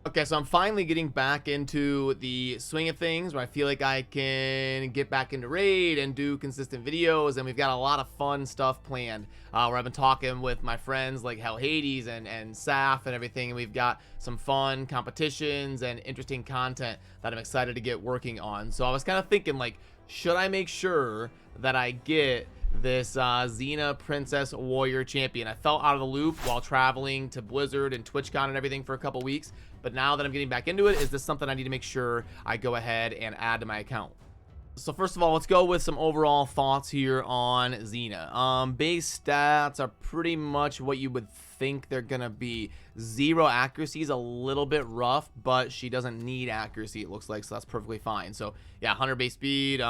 Okay, so I'm finally getting back into the swing of things where I feel like I can get back into raid and do consistent videos, and we've got a lot of fun stuff planned. Where I've been talking with my friends like Hell Hades and Saf and everything, and we've got some fun competitions and interesting content that I'm excited to get working on. So I was kind of thinking, like, should I make sure that I get this Xena Princess Warrior Champion? I fell out of the loop while traveling to Blizzard and TwitchCon and everything for a couple weeks, but now that I'm getting back into it, is this something I need to make sure I go ahead and add to my account? So first of all, let's go with some overall thoughts here on Xena. Base stats are pretty much what you would think they're gonna be. 0 accuracy is a little bit rough, but she doesn't need accuracy, it looks like, so that's perfectly fine. So yeah, 100 base speed,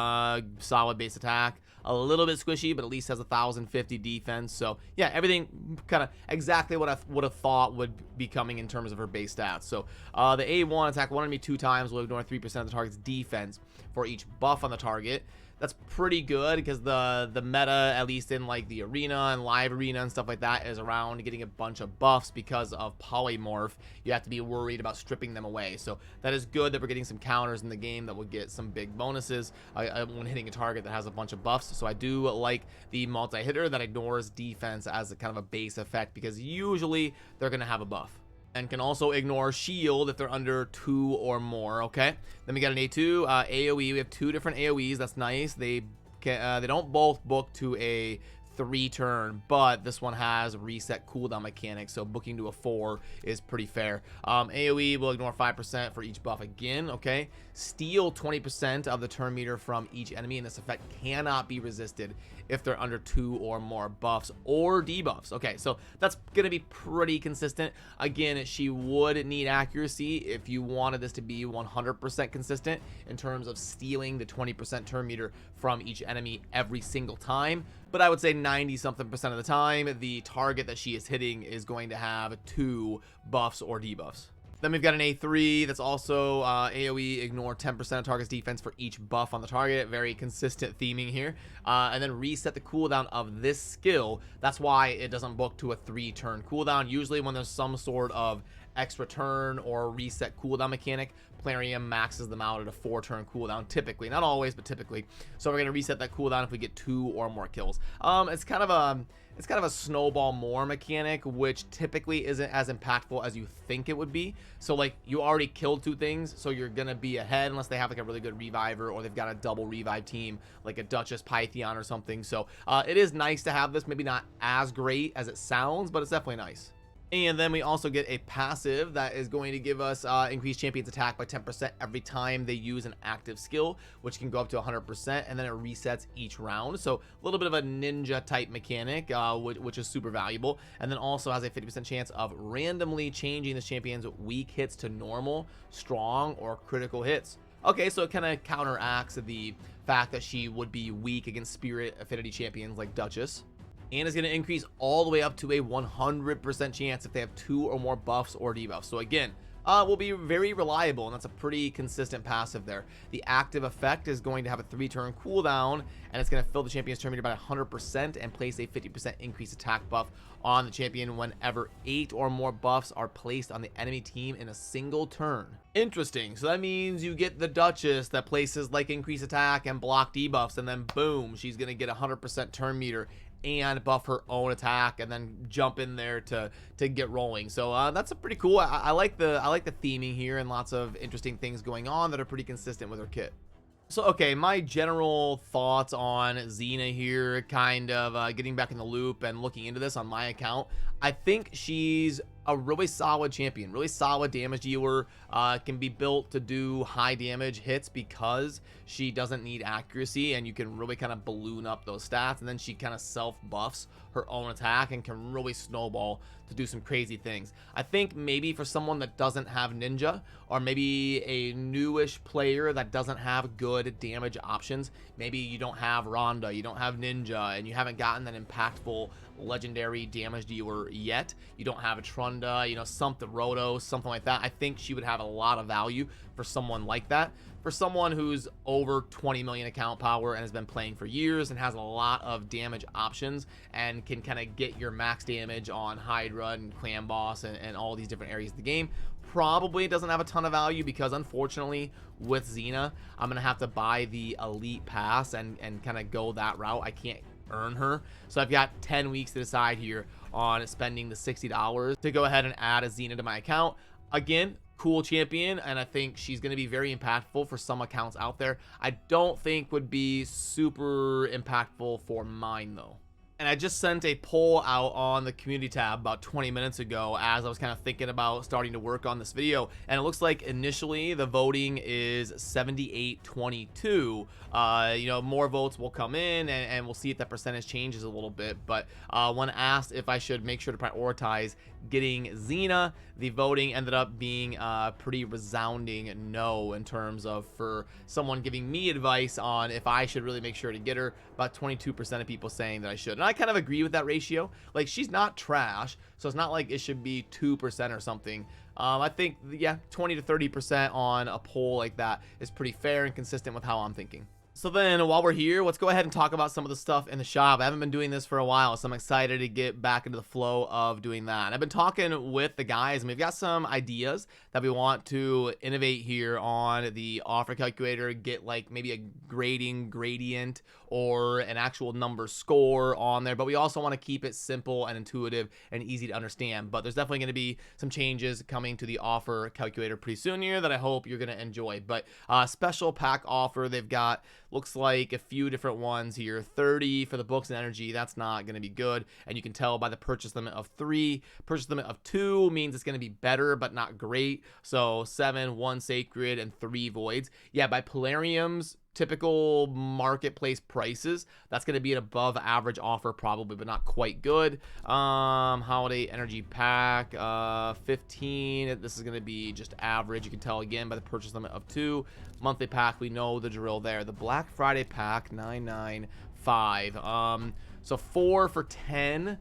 solid base attack, a little bit squishy, but at least has 1050 defense. So yeah, everything kind of exactly what I would have thought would be coming in terms of her base stats. So the A1 attack one enemy 2 times will ignore 3% of the target's defense for each buff on the target. That's pretty good because the meta, at least in like the arena and live arena and stuff like that, is around getting a bunch of buffs because of polymorph. You have to be worried about stripping them away. So that is good that we're getting some counters in the game that will get some big bonuses when hitting a target that has a bunch of buffs. So I do like the multi-hitter that ignores defense as a kind of a base effect, because usually they're going to have a buff, and can also ignore shield if they're under 2 or more. Okay, then we got an A2 AoE. We have 2 different AoEs. That's nice. They don't both book to a 3 turn, but this one has reset cooldown mechanics, so booking to a 4 is pretty fair. AoE will ignore 5% for each buff again. Okay, steal 20% of the turn meter from each enemy, and this effect cannot be resisted if they're under 2 or more buffs or debuffs. Okay, so that's gonna be pretty consistent. Again, she would need accuracy if you wanted this to be 100% consistent in terms of stealing the 20% turn meter from each enemy every single time. But I would say 90 something percent of the time, the target that she is hitting is going to have 2 buffs or debuffs. Then we've got an A3 that's also AoE, ignore 10% of target's defense for each buff on the target. Very consistent theming here. And then reset the cooldown of this skill. That's why it doesn't book to a 3-turn cooldown. Usually when there's some sort of extra turn or reset cooldown mechanic, Plarium maxes them out at a 4-turn cooldown, typically. Not always, but typically. So we're going to reset that cooldown if we get 2 or more kills. It's kind of a snowball more mechanic, which typically isn't as impactful as you think it would be. So like, you already killed 2 things, so you're gonna be ahead unless they have like a really good reviver, or they've got a double revive team like a Duchess Pythion or something. So it is nice to have this. Maybe not as great as it sounds, but it's definitely nice. And then we also get a passive that is going to give us increased champions attack by 10% every time they use an active skill, which can go up to 100%, and then it resets each round. So a little bit of a ninja type mechanic, which is super valuable. And then also has a 50% chance of randomly changing the champion's weak hits to normal, strong, or critical hits. Okay, so it kind of counteracts the fact that she would be weak against spirit affinity champions like Duchess. And is going to increase all the way up to a 100% chance if they have 2 or more buffs or debuffs. So again, will be very reliable, and that's a pretty consistent passive there. The active effect is going to have a 3-turn cooldown, and it's going to fill the champion's turn meter by 100% and place a 50% increased attack buff on the champion whenever 8 or more buffs are placed on the enemy team in a single turn. Interesting. So that means you get the Duchess that places like increased attack and block debuffs, and then boom, she's going to get 100% turn meter and buff her own attack, and then jump in there to get rolling. So that's a pretty cool. I like the theming here, and lots of interesting things going on that are pretty consistent with her kit. So okay, my general thoughts on Xena here, kind of getting back in the loop and looking into this on my account. I think she's a really solid champion, really solid damage dealer, can be built to do high damage hits because she doesn't need accuracy, and you can really kind of balloon up those stats, and then she kind of self buffs her own attack and can really snowball to do some crazy things. I think maybe for someone that doesn't have ninja, or maybe a newish player that doesn't have good damage options, maybe you don't have Rhonda, you don't have ninja, and you haven't gotten that impactful legendary damage dealer yet, you don't have a Trunda, you know, something Roto, something like that, I think she would have a lot of value for someone like that. For someone who's over 20 million account power and has been playing for years and has a lot of damage options and can kind of get your max damage on Hydra and Clan Boss and all these different areas of the game, probably doesn't have a ton of value because unfortunately with Xena, I'm gonna have to buy the elite pass and kind of go that route. I can't earn her, so I've got 10 weeks to decide here on spending the $60 to go ahead and add a Xena to my account. Again, cool champion, and I think she's going to be very impactful for some accounts out there. I don't think would be super impactful for mine though. And I just sent a poll out on the community tab about 20 minutes ago as I was kind of thinking about starting to work on this video. And it looks like initially the voting is 78-22. You know, more votes will come in and we'll see if that percentage changes a little bit. But when asked if I should make sure to prioritize getting Xena, the voting ended up being pretty resounding no in terms of for someone giving me advice on if I should really make sure to get her. About 22% of people saying that I should. And I kind of agree with that ratio. Like, she's not trash, so it's not like it should be 2% or something. I think, yeah, 20 to 30% on a poll like that is pretty fair and consistent with how I'm thinking. So then while we're here, let's go ahead and talk about some of the stuff in the shop. I haven't been doing this for a while, so I'm excited to get back into the flow of doing that. I've been talking with the guys, and we've got some ideas that we want to innovate here on the offer calculator, get like maybe a grading gradient or an actual number score on there, but we also want to keep it simple and intuitive and easy to understand. But there's definitely going to be some changes coming to the offer calculator pretty soon here that I hope you're going to enjoy. But special pack offer, they've got looks like a few different ones here. 30 for the books and energy, that's not going to be good, and you can tell by the purchase limit of 3. Purchase limit of 2 means it's going to be better but not great. So 7, 1 sacred, and 3 voids. Yeah, by Polarium's typical marketplace prices, that's going to be an above average offer probably, but not quite good. Holiday energy pack, 15. This is going to be just average. You can tell again by the purchase limit of 2. Monthly pack, we know the drill there. The Black Friday pack, 995. So 4 for 10,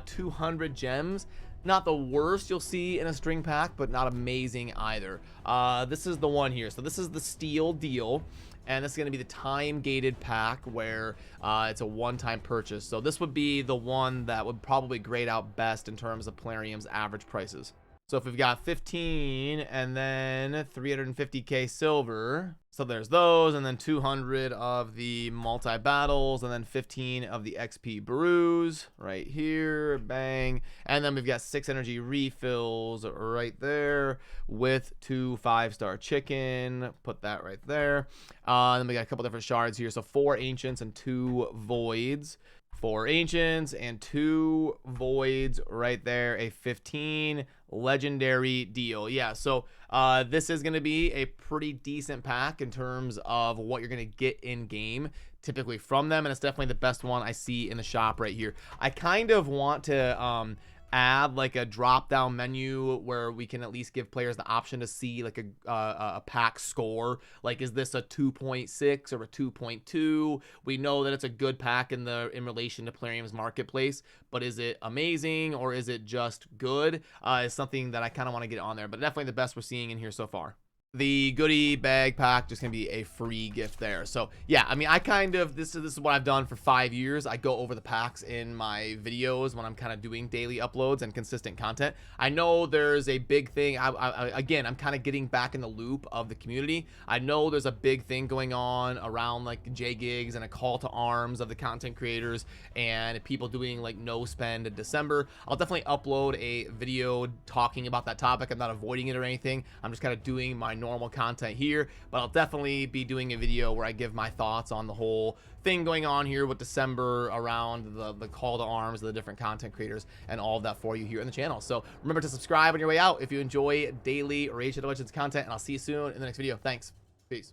200 gems. Not the worst you'll see in a string pack, but not amazing either. This is the one here. So this is the steel deal, and this is going to be the time-gated pack where it's a one-time purchase. So this would be the one that would probably grade out best in terms of Polarium's average prices. So if we've got 15 and then 350k silver, so there's those, and then 200 of the multi-battles, and then 15 of the XP brews right here, bang. And then we've got 6 energy refills right there with 2 5-star chicken, put that right there. Then we got a couple different shards here, so 4 ancients and 2 voids. 4 ancients and 2 voids right there, a 15 legendary deal. Yeah, so this is going to be a pretty decent pack in terms of what you're going to get in game typically from them, and it's definitely the best one I see in the shop right here. I kind of want to add like a drop down menu where we can at least give players the option to see like a pack score. Like, is this a 2.6 or a 2.2? We know that it's a good pack in relation to Polarium's marketplace, but is it amazing or is it just good? Is something that I kind of want to get on there, but definitely the best we're seeing in here so far. The goodie bag pack just gonna be a free gift there. So yeah, I mean, I kind of this is what I've done for 5 years. I go over the packs in my videos when I'm kind of doing daily uploads and consistent content. I know there's a big thing. Again, I'm kind of getting back in the loop of the community. I know there's a big thing going on around like J gigs and a call to arms of the content creators and people doing like no spend in December. I'll definitely upload a video talking about that topic. I'm not avoiding it or anything. I'm just kind of doing my normal content here, but I'll definitely be doing a video where I give my thoughts on the whole thing going on here with December around the call to arms of the different content creators and all of that for you here on the channel. So remember to subscribe on your way out if you enjoy daily Rage of the Legends content, and I'll see you soon in the next video. Thanks. Peace.